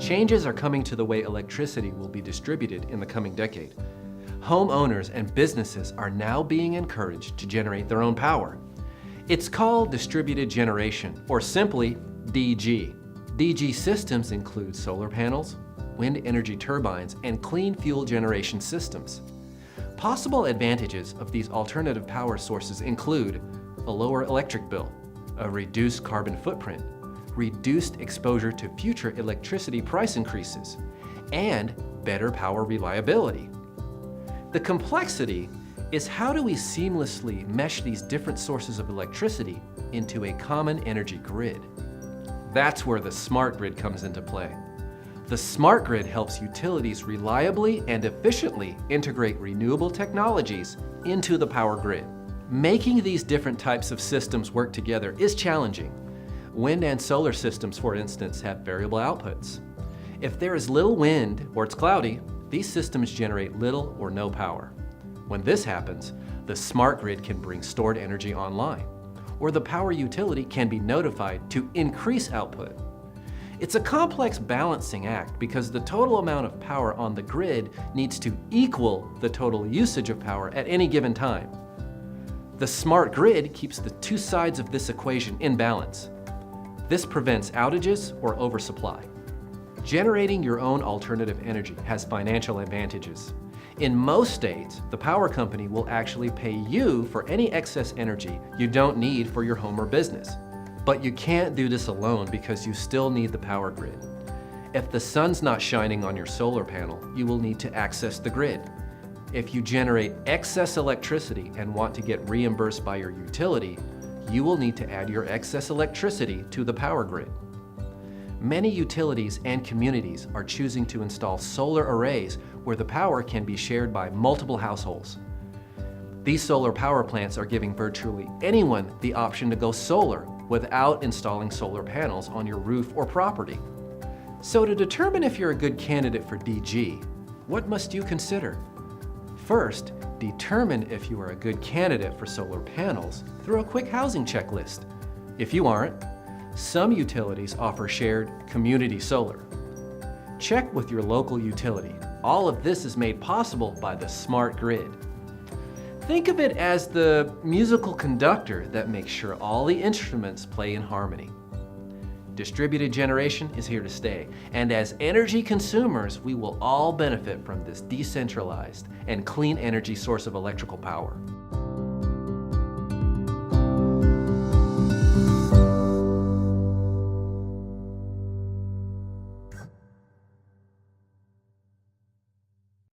Changes are coming to the way electricity will be distributed in the coming decade. Homeowners and businesses are now being encouraged to generate their own power. It's called distributed generation, or simply DG. DG systems include solar panels, wind energy turbines, and clean fuel generation systems. Possible advantages of these alternative power sources include a lower electric bill, a reduced carbon footprint, reduced exposure to future electricity price increases, and better power reliability. The complexity is how do we seamlessly mesh these different sources of electricity into a common energy grid? That's where the smart grid comes into play. The smart grid helps utilities reliably and efficiently integrate renewable technologies into the power grid. Making these different types of systems work together is challenging. Wind and solar systems, for instance, have variable outputs. If there is little wind or it's cloudy, these systems generate little or no power. When this happens, the smart grid can bring stored energy online, or the power utility can be notified to increase output. It's a complex balancing act because the total amount of power on the grid needs to equal the total usage of power at any given time. The smart grid keeps the two sides of this equation in balance. This prevents outages or oversupply. Generating your own alternative energy has financial advantages. In most states, the power company will actually pay you for any excess energy you don't need for your home or business. But you can't do this alone because you still need the power grid. If the sun's not shining on your solar panel, you will need to access the grid. If you generate excess electricity and want to get reimbursed by your utility, you will need to add your excess electricity to the power grid. Many utilities and communities are choosing to install solar arrays where the power can be shared by multiple households. These solar power plants are giving virtually anyone the option to go solar without installing solar panels on your roof or property. So to determine if you're a good candidate for DG, what must you consider? First, determine if you are a good candidate for solar panels through a quick housing checklist. If you aren't, some utilities offer shared community solar. Check with your local utility. All of this is made possible by the smart grid. Think of it as the musical conductor that makes sure all the instruments play in harmony. Distributed generation is here to stay, and as energy consumers, we will all benefit from this decentralized and clean energy source of electrical power.